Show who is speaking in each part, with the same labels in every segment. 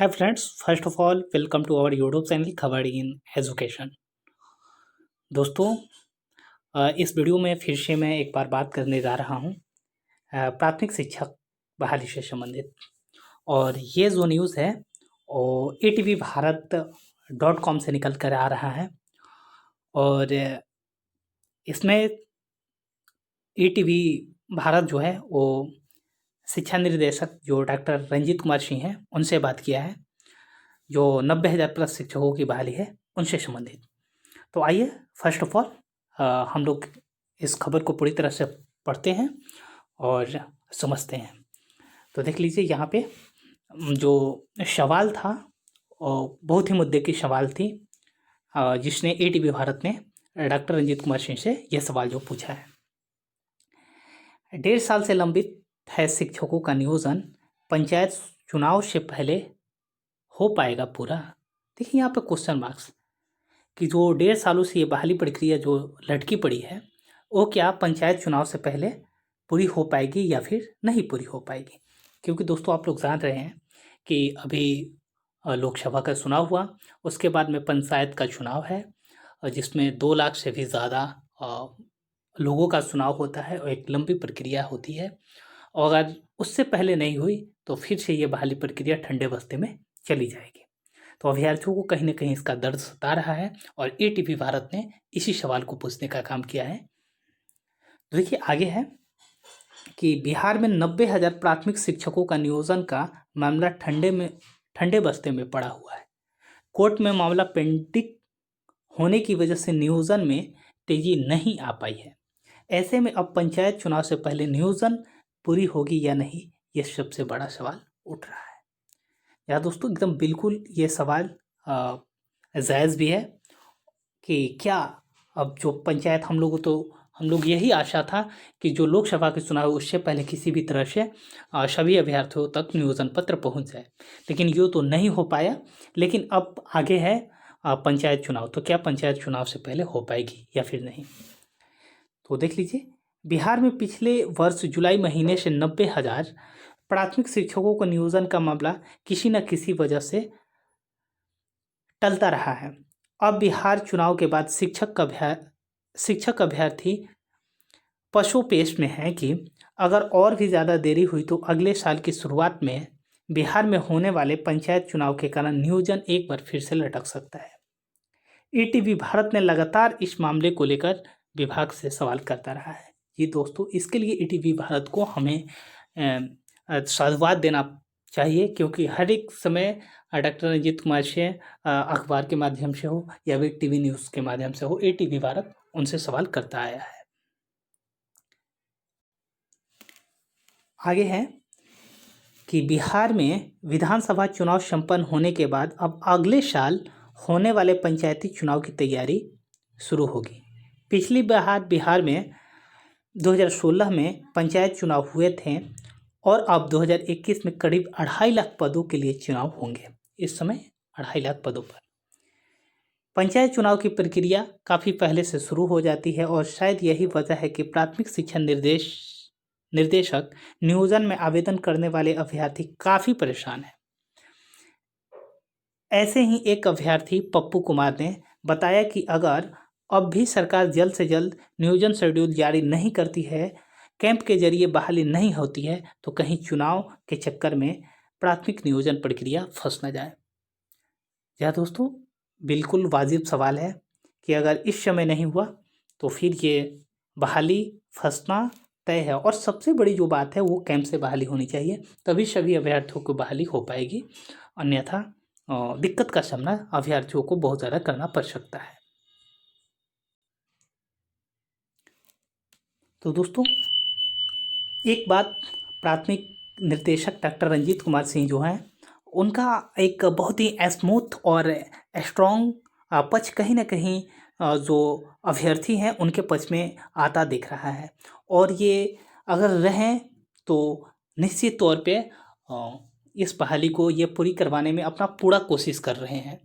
Speaker 1: Hi friends, first of all, welcome to our YouTube channel खबड़ी in education. दोस्तों, इस video में फिर से मैं एक बार बात करने जा रहा हूँ प्राथमिक शिक्षक बहाली से संबंधित। और ये जो न्यूज़ है वो ATV भारत .com से निकल कर आ रहा है। और इसमें ATV भारत जो है वो शिक्षा निर्देशक जो डॉक्टर रंजीत कुमार सिंह हैं उनसे बात किया है, जो 90,000 प्लस शिक्षकों की बहाली है उनसे संबंधित। तो आइए फर्स्ट ऑफ ऑल हम लोग इस खबर को पूरी तरह से पढ़ते हैं और समझते हैं। तो देख लीजिए यहाँ पे जो सवाल था वो बहुत ही मुद्दे की सवाल थी, जिसने ATV भारत ने डॉक्टर रंजीत कुमार सिंह से यह सवाल जो पूछा है। 1.5 साल से लंबित है शिक्षकों का नियोजन, पंचायत चुनाव से पहले हो पाएगा पूरा। देखिए यहाँ पे क्वेश्चन मार्क्स कि जो 1.5 सालों से ये बहाली प्रक्रिया जो लटकी पड़ी है वो क्या पंचायत चुनाव से पहले पूरी हो पाएगी या फिर नहीं पूरी हो पाएगी। क्योंकि दोस्तों आप लोग जान रहे हैं कि अभी लोकसभा का चुनाव हुआ, उसके बाद में पंचायत का चुनाव है जिसमें 2 लाख से भी ज़्यादा लोगों का चुनाव होता है और एक लंबी प्रक्रिया होती है। और अगर उससे पहले नहीं हुई तो फिर से ये बहाली प्रक्रिया ठंडे बस्ते में चली जाएगी। तो अभ्यर्थियों को कहीं ना कहीं इसका दर्द सता रहा है और ATV भारत ने इसी सवाल को पूछने का काम किया है। तो देखिए आगे है कि बिहार में 90,000 प्राथमिक शिक्षकों का नियोजन का मामला ठंडे बस्ते में पड़ा हुआ है। कोर्ट में मामला पेंडिंग होने की वजह से नियोजन में तेजी नहीं आ पाई है। ऐसे में अब पंचायत चुनाव से पहले नियोजन पूरी होगी या नहीं, ये सबसे बड़ा सवाल उठ रहा है। या दोस्तों एकदम बिल्कुल ये सवाल जायज़ भी है कि क्या अब जो पंचायत हम लोग यही आशा था कि जो लोकसभा के चुनाव उससे पहले किसी भी तरह से सभी अभ्यर्थियों तक नियोजन पत्र पहुंच जाए, लेकिन ये तो नहीं हो पाया। लेकिन अब आगे है पंचायत चुनाव, तो क्या पंचायत चुनाव से पहले हो पाएगी या फिर नहीं। तो देख लीजिए बिहार में पिछले वर्ष जुलाई महीने से 90,000 प्राथमिक शिक्षकों को नियोजन का मामला किसी न किसी वजह से टलता रहा है। अब बिहार चुनाव के बाद शिक्षक अभ्यर्थी पशुपेश में है कि अगर और भी ज़्यादा देरी हुई तो अगले साल की शुरुआत में बिहार में होने वाले पंचायत चुनाव के कारण नियोजन एक बार फिर से लटक सकता है। ATV भारत ने लगातार इस मामले को लेकर विभाग से सवाल करता रहा है। जी दोस्तों, इसके लिए ATV भारत को हमें साधुवाद देना चाहिए, क्योंकि हर एक समय डॉक्टर रंजीत कुमार से अखबार के माध्यम से हो या फिर TV न्यूज़ के माध्यम से हो, ATV भारत उनसे सवाल करता आया है। आगे है कि बिहार में विधानसभा चुनाव संपन्न होने के बाद अब अगले साल होने वाले पंचायती चुनाव की तैयारी शुरू होगी। पिछली बार बिहार में 2016 में पंचायत चुनाव हुए थे और अब 2021 में करीब 2.5 लाख पदों के लिए चुनाव होंगे। इस समय 2.5 लाख पदों पर पंचायत चुनाव की प्रक्रिया काफ़ी पहले से शुरू हो जाती है और शायद यही वजह है कि प्राथमिक शिक्षा निर्देशक नियोजन में आवेदन करने वाले अभ्यर्थी काफ़ी परेशान हैं। ऐसे ही एक अभ्यर्थी पप्पू कुमार ने बताया कि अगर अब भी सरकार जल्द से जल्द नियोजन शेड्यूल जारी नहीं करती है, कैंप के जरिए बहाली नहीं होती है, तो कहीं चुनाव के चक्कर में प्राथमिक नियोजन प्रक्रिया फंस न जाए। यह दोस्तों बिल्कुल वाजिब सवाल है कि अगर इस समय नहीं हुआ तो फिर ये बहाली फंसना तय है। और सबसे बड़ी जो बात है वो कैंप से बहाली होनी चाहिए, तभी सभी अभ्यर्थियों को बहाली हो पाएगी। अन्यथा दिक्कत का सामना अभ्यर्थियों को बहुत ज़्यादा करना पड़ सकता है। तो दोस्तों एक बात, प्राथमिक निर्देशक डॉक्टर रंजीत कुमार सिंह जो हैं उनका एक बहुत ही स्मूथ और स्ट्रॉन्ग पक्ष कहीं ना कहीं जो अभ्यर्थी हैं उनके पक्ष में आता दिख रहा है। और ये अगर रहें तो निश्चित तौर पे इस बहाली को ये पूरी करवाने में अपना पूरा कोशिश कर रहे हैं।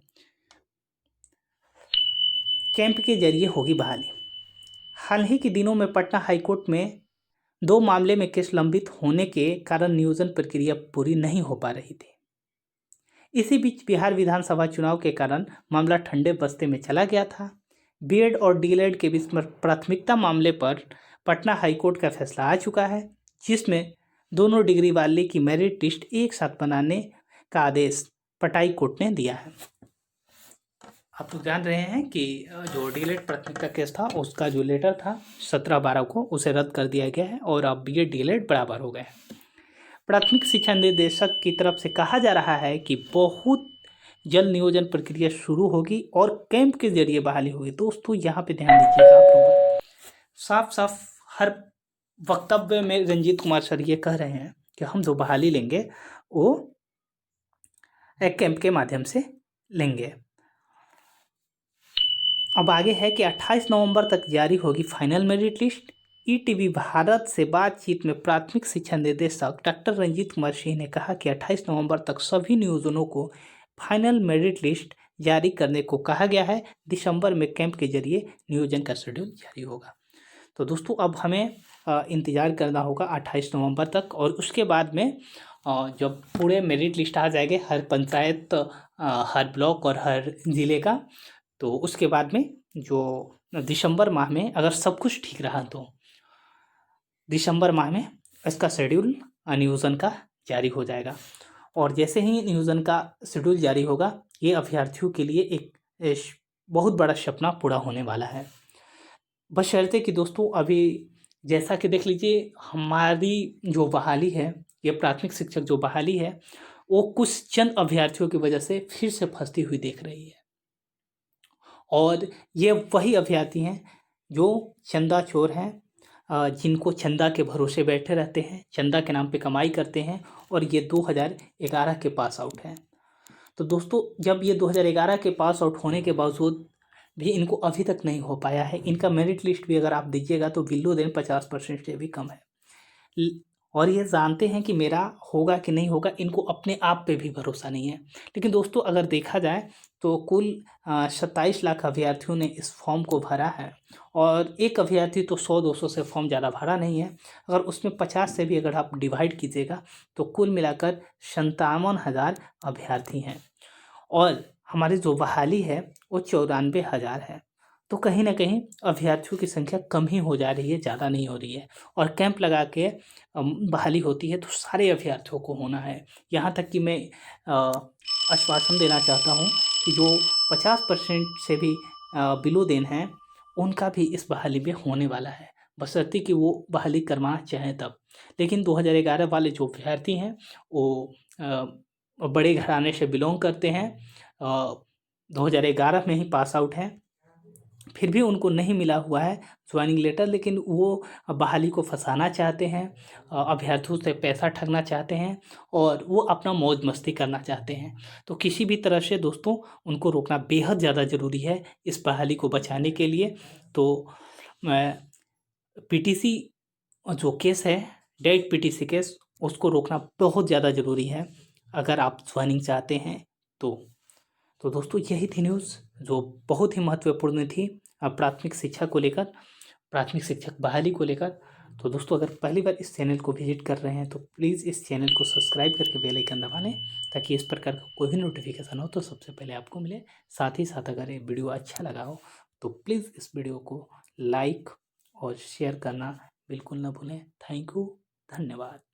Speaker 1: कैंप के जरिए होगी बहाली। हाल ही के दिनों में पटना हाईकोर्ट में 2 मामले में केस लंबित होने के कारण नियोजन प्रक्रिया पूरी नहीं हो पा रही थी। इसी बीच बिहार विधानसभा चुनाव के कारण मामला ठंडे बस्ते में चला गया था। बीएड और डीएलएड के बीच प्राथमिकता मामले पर पटना हाईकोर्ट का फैसला आ चुका है, जिसमें दोनों डिग्री वाले की मेरिट लिस्ट एक साथ बनाने का आदेश पटाई कोर्ट ने दिया है। आप लोग जान रहे हैं कि जो डीएलएड प्राथमिकता केस था उसका जो लेटर था 17/12 को उसे रद्द कर दिया गया है और अब बीएड डीएलएड बराबर हो गए हैं। प्राथमिक शिक्षा निदेशक की तरफ से कहा जा रहा है कि बहुत जल्द नियोजन प्रक्रिया शुरू होगी और कैंप के जरिए बहाली होगी। दोस्तों यहाँ पे ध्यान दीजिएगा आप लोग, साफ साफ हर वक्तव्य में रंजीत कुमार सर ये कह रहे हैं कि हम जो बहाली लेंगे वो एक कैंप के माध्यम से लेंगे। अब आगे है कि 28 नवंबर तक जारी होगी final merit list. ETV Bharat से बातचीत में प्राथमिक शिक्षा निदेशक डॉक्टर रंजीत कुमार सिंह ने कहा कि 28 नवंबर तक सभी नियोजनों को फाइनल मेरिट लिस्ट जारी करने को कहा गया है। दिसंबर में कैंप के जरिए नियोजन का शेड्यूल जारी होगा। तो दोस्तों अब हमें इंतज़ार करना होगा 28 नवंबर तक, और उसके बाद में जब पूरे मेरिट लिस्ट आ जाएंगे हर पंचायत, हर ब्लॉक और हर ज़िले का, तो उसके बाद में जो दिसंबर माह में अगर सब कुछ ठीक रहा तो दिसंबर माह में इसका शेड्यूल नियोजन का जारी हो जाएगा। और जैसे ही नियोजन का शेड्यूल जारी होगा ये अभ्यर्थियों के लिए एक बहुत बड़ा सपना पूरा होने वाला है। बशर्ते कि दोस्तों अभी जैसा कि देख लीजिए हमारी जो बहाली है, ये प्राथमिक शिक्षक जो बहाली है वो कुछ चंद अभ्यर्थियों की वजह से फिर से फंसती हुई देख रही है। और ये वही अभ्यर्थी हैं जो चंदा चोर हैं, जिनको चंदा के भरोसे बैठे रहते हैं, चंदा के नाम पे कमाई करते हैं, और ये 2011 के पास आउट हैं। तो दोस्तों जब ये 2011 के पास आउट होने के बावजूद भी इनको अभी तक नहीं हो पाया है, इनका मेरिट लिस्ट भी अगर आप दीजिएगा तो बिलो देन 50% से भी कम है। और ये जानते हैं कि मेरा होगा कि नहीं होगा, इनको अपने आप पे भी भरोसा नहीं है। लेकिन दोस्तों अगर देखा जाए तो कुल 27 लाख अभ्यर्थियों ने इस फॉर्म को भरा है, और एक अभ्यर्थी तो 100-200 से फॉर्म ज़्यादा भरा नहीं है। अगर उसमें 50 से भी अगर आप डिवाइड कीजिएगा तो कुल मिलाकर 57,000 अभ्यर्थी हैं, और हमारी जो बहाली है वो 94,000 है। तो कहीं ना कहीं अभ्यर्थियों की संख्या कम ही हो जा रही है, ज़्यादा नहीं हो रही है। और कैंप लगा के बहाली होती है तो सारे अभ्यर्थियों को होना है। यहाँ तक कि मैं आश्वासन देना चाहता हूँ कि जो 50% से भी बिलो देन हैं उनका भी इस बहाली में होने वाला है, बशर्ते कि वो बहाली करवाना चाहें तब। लेकिन 2011 वाले जो अभ्यर्थी हैं वो बड़े घराने से बिलोंग करते हैं, 2011 में ही पास आउट हैं, फिर भी उनको नहीं मिला हुआ है ज्वाइनिंग लेटर, लेकिन वो बहाली को फंसाना चाहते हैं, अभ्यर्थियों से पैसा ठगना चाहते हैं, और वो अपना मौज मस्ती करना चाहते हैं। तो किसी भी तरह से दोस्तों उनको रोकना बेहद ज़्यादा ज़रूरी है इस बहाली को बचाने के लिए। तो पीटीसी जो केस है, डेट पीटीसी केस, उसको रोकना बहुत ज़्यादा ज़रूरी है अगर आप ज्वाइनिंग चाहते हैं तो दोस्तों यही थी न्यूज़ जो बहुत ही महत्वपूर्ण थी प्राथमिक शिक्षा को लेकर, प्राथमिक शिक्षक बहाली को लेकर। तो दोस्तों अगर पहली बार इस चैनल को विजिट कर रहे हैं तो प्लीज़ इस चैनल को सब्सक्राइब करके बेल आइकन दबा लें, ताकि इस प्रकार का कोई भी नोटिफिकेशन हो तो सबसे पहले आपको मिले। साथ ही साथ अगर ये वीडियो अच्छा लगा हो तो प्लीज़ इस वीडियो को लाइक और शेयर करना बिल्कुल ना भूलें। थैंक यू, धन्यवाद।